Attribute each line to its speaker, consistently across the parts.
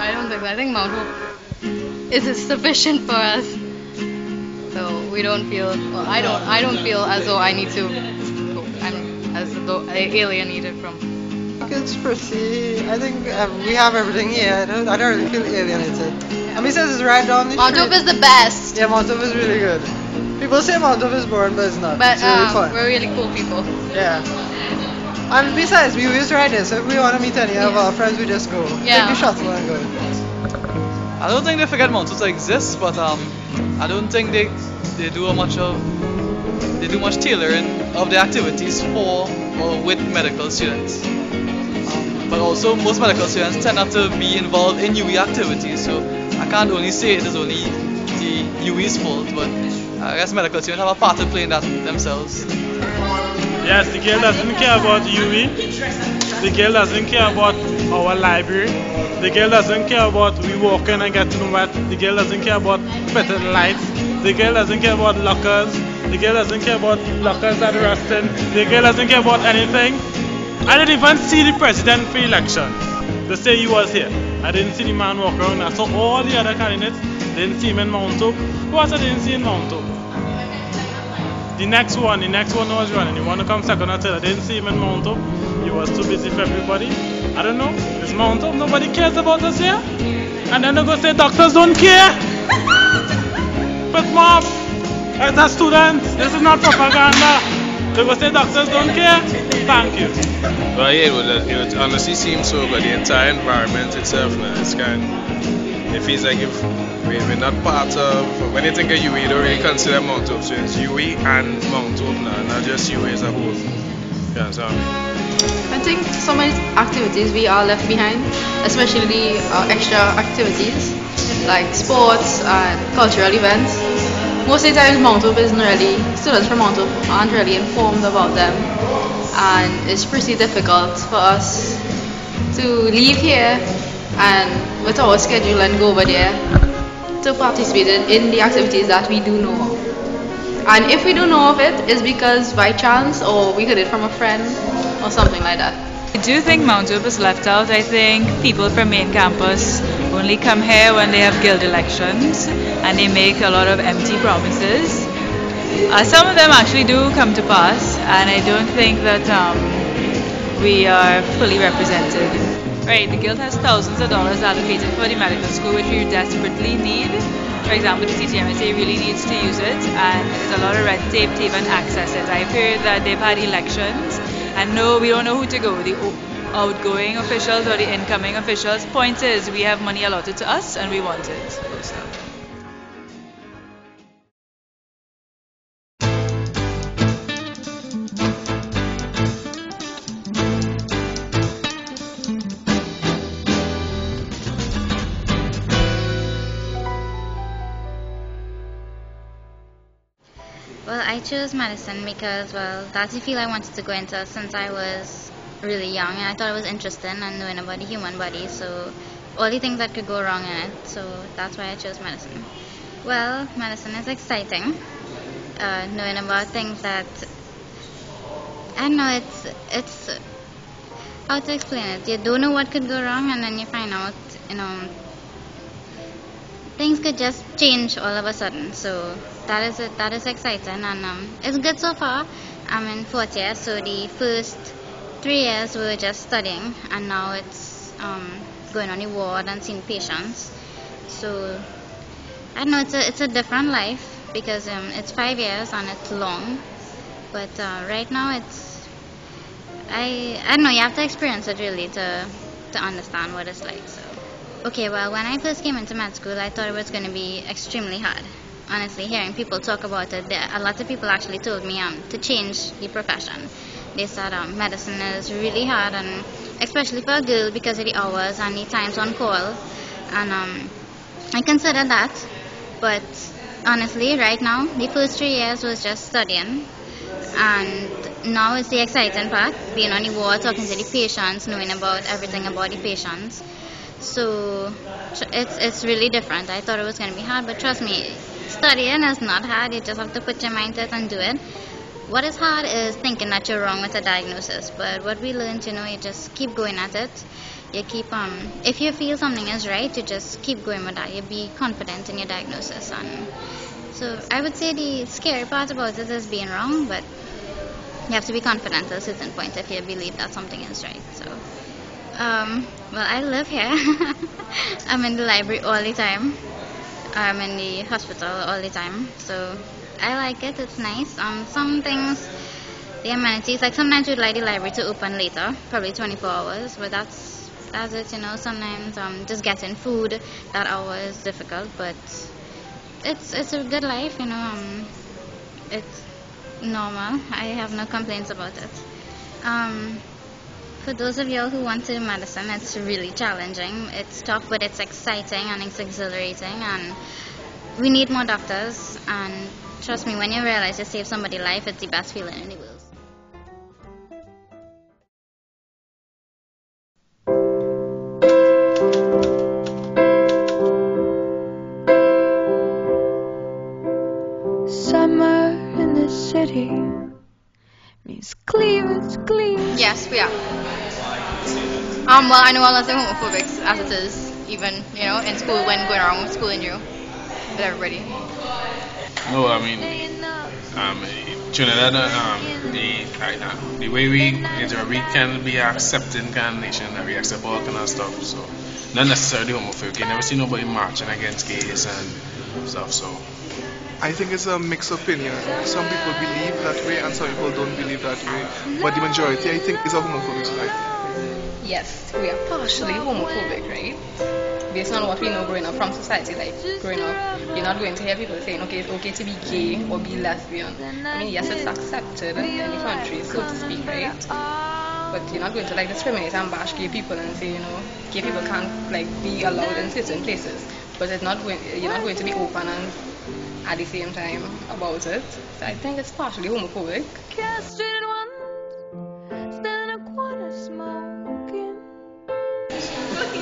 Speaker 1: I don't think so. I think Mount Hope is sufficient for us. So we don't feel. Well, I don't feel as though I need to go. As though I alienated from.
Speaker 2: It's pretty. I think we have everything here. I don't really feel alienated. And besides, it's right down the street.
Speaker 1: Mount Hope is the best.
Speaker 2: Yeah, Mount Hope is really good. People say Mount Hope is boring, but it's not.
Speaker 1: But
Speaker 2: it's really fun.
Speaker 1: we're really cool people.
Speaker 2: Yeah. And besides, we always ride this. If we want to meet any of our friends, we just go.
Speaker 1: Yeah.
Speaker 2: Take the shuttle and go.
Speaker 3: I don't think they forget Mount Hope exists, but I don't think they do much tailoring of the activities for or with medical students. But also most medical students tend not to be involved in UE activities, so I can't only say it is only the UE's fault, but I guess medical students have a part to play in that themselves.
Speaker 4: Yes, the girl doesn't care about UE. The girl doesn't care about our library. The girl doesn't care about we walk in and get to know what. The girl doesn't care about fitting lights. The girl doesn't care about lockers. The girl doesn't care about lockers at the restaurant. The girl doesn't care about anything. I didn't even see the president for election. They say he was here. I didn't see the man walk around. I saw all the other candidates. Didn't see him in Mount Hope. Who else I didn't see in Mount Hope? The next one was running. He wanted to come second or third. I didn't see him in Mount Hope. He was too busy for everybody. I don't know. It's Mount Hope. Nobody cares about us here. And then they go say doctors don't care. But mom, as a student, this is not propaganda. They go say doctors don't care. Thank you.
Speaker 5: Well, yeah, it would honestly seem so, but the entire environment itself, it's kind. It feels like if we're not part of. When you think of UE, you don't really consider Mount Hope. So it's UE and Mount Hope now, not just UE as a whole. Yeah, so.
Speaker 6: I think so many activities we are left behind, especially extra activities like sports and cultural events. Most of the times Mount Hope isn't really, students from Mount Hope aren't really informed about them, and it's pretty difficult for us to leave here and with our schedule and go over there to participate in the activities that we do know of. And if we do know of it, it's because by chance or we heard it from a friend or something like that.
Speaker 7: I do think Mount Hope is left out. I think people from main campus only come here when they have guild elections and they make a lot of empty promises. Some of them actually do come to pass, and I don't think that we are fully represented. Right, the guild has thousands of dollars allocated for the medical school, which we desperately need. For example, the CTMSA really needs to use it, and there's a lot of red tape to even access it. I've heard that they've had elections, and no, we don't know who to go, the outgoing officials or the incoming officials. Point is, we have money allotted to us, and we want it.
Speaker 8: Well, I chose medicine because, well, that's the field I wanted to go into since I was really young, and I thought it was interesting and knowing about the human body, so all the things that could go wrong in it, so that's why I chose medicine. Well, medicine is exciting, knowing about things that, I don't know, it's, how to explain it, you don't know what could go wrong, and then you find out, you know, things could just change all of a sudden, so that is exciting, and it's good so far. I'm in 4th year, so the first 3 years we were just studying, and now it's going on the ward and seeing patients. So I don't know, it's a different life because it's 5 years and it's long, but right now it's I don't know, you have to experience it really to understand what it's like. So okay, well, when I first came into med school, I thought it was going to be extremely hard. Honestly, hearing people talk about it, a lot of people actually told me to change the profession. They said medicine is really hard, and especially for a girl because of the hours and the times on call. And I considered that, but honestly, right now, the first 3 years was just studying, and now it's the exciting part, being on the ward, talking to the patients, knowing about everything about the patients. So it's really different. I thought it was going to be hard, but trust me, studying is not hard. You just have to put your mind to it and do it. What is hard is thinking that you're wrong with a diagnosis, but what we learned, you know, you just keep going at it. you keep if you feel something is right, you just keep going with that. You be confident in your diagnosis, and so I would say the scary part about it is being wrong, but you have to be confident at a certain point if you believe that something is right. So, well, I live here. I'm in the library all the time. I'm in the hospital all the time. So, I like it. It's nice. Some things, the amenities, like sometimes we'd like the library to open later, probably 24 hours, but that's it, you know. Sometimes just getting food that hour is difficult, but it's a good life, you know. It's normal. I have no complaints about it. For those of y'all who want to do medicine, it's really challenging. It's tough, but it's exciting and it's exhilarating, and we need more doctors. And trust me, when you realize you save somebody's life, it's the best feeling in the world.
Speaker 9: Summer in the city means cleavage.
Speaker 1: Yes, we are. Well, I know all of the homophobics as it is, even, you know, in school when going around with school and you, with everybody.
Speaker 5: No, I mean, Trinidad, the way we can be accepting kind of nation, that we accept all kind of stuff, so not necessarily homophobic. You never see nobody marching against gays and stuff, so.
Speaker 10: I think it's a mixed opinion. Some people believe that way and some people don't believe that way. But the majority, I think, is a homophobic society.
Speaker 11: Yes, we are partially homophobic, right? Based on what we know growing up from society, like growing up, you're not going to hear people saying, okay, it's okay to be gay or be lesbian. I mean, yes, it's accepted in the country, so to speak, right? But you're not going to like discriminate and bash gay people and say, you know, gay people can't like be allowed in certain places. But you're not going to be open and at the same time about it. So I think it's partially homophobic.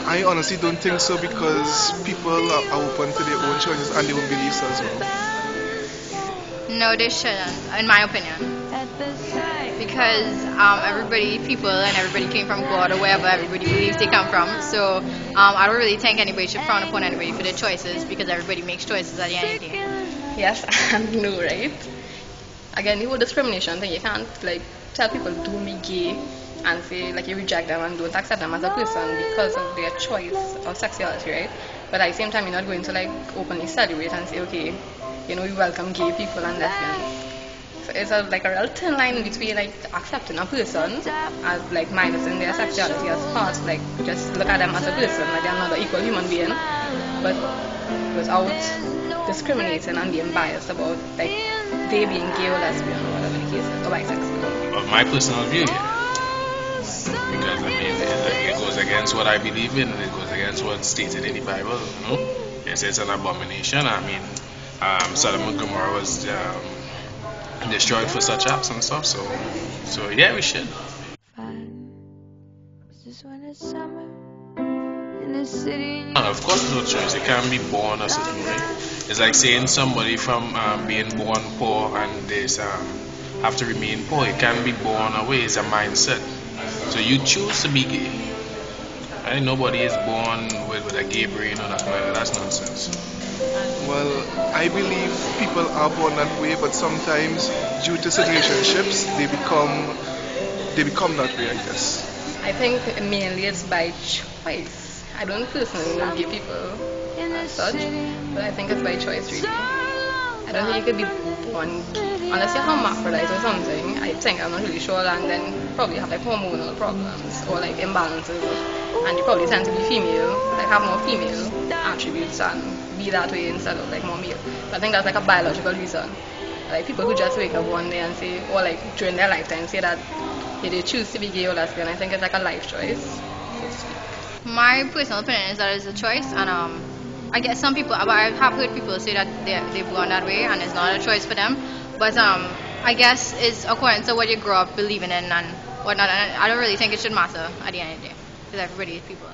Speaker 10: I honestly don't think so, because people are open to their own choices and their own beliefs as well.
Speaker 1: No, they shouldn't, in my opinion. Because everybody came from God or wherever everybody believes they come from. So I don't really think anybody should frown upon anybody for their choices, because everybody makes choices at the end of the day.
Speaker 11: Yes and no, right? Again, the whole discrimination thing, you can't like tell people don't be gay and say like you reject them and don't accept them as a person because of their choice of sexuality, right? But at the same time, you're not going to like openly celebrate and say, okay, you know, we welcome gay people and lesbians. So it's like a real thin line between like accepting a person as like minusing their sexuality as part, like just look at them as a person, like they're another equal human being, but without discriminating and being biased about like they being gay or lesbian or whatever the case is, or bisexual.
Speaker 5: Of my personal view, yeah. Because I mean, it goes against what I believe in, and it goes against what's stated in the Bible, you know. It's an abomination. I mean, Sodom and Gomorrah was destroyed for such acts and stuff, so yeah, we should. Of course, no choice. It can't be born a certain way. It's like saying somebody from being born poor and they have to remain poor. It can't be born away. It's a mindset. So you choose to be gay. Right? Nobody is born with a gay brain or nothing like that. That's nonsense.
Speaker 10: Well, I believe people are born that way, but sometimes due to situationships, they become that way, I guess.
Speaker 11: I think mainly it's by choice. I don't personally know gay people as such, but I think it's by choice really. I don't think you could be born gay unless you're hermaphrodite or something. I'm not really sure, and then probably have like hormonal problems or like imbalances, and you probably tend to be female, like have more female attributes and be that way instead of like more male. But I think that's like a biological reason. Like people who just wake up one day and say, or like during their lifetime say that they choose to be gay or lesbian, I think it's like a life choice, so to speak.
Speaker 1: My personal opinion is that it's a choice, and I guess some people, I have heard people say that they're born that way and it's not a choice for them. But I guess it's according to what you grow up believing in and whatnot. And I don't really think it should matter at the end of the day, because everybody is people.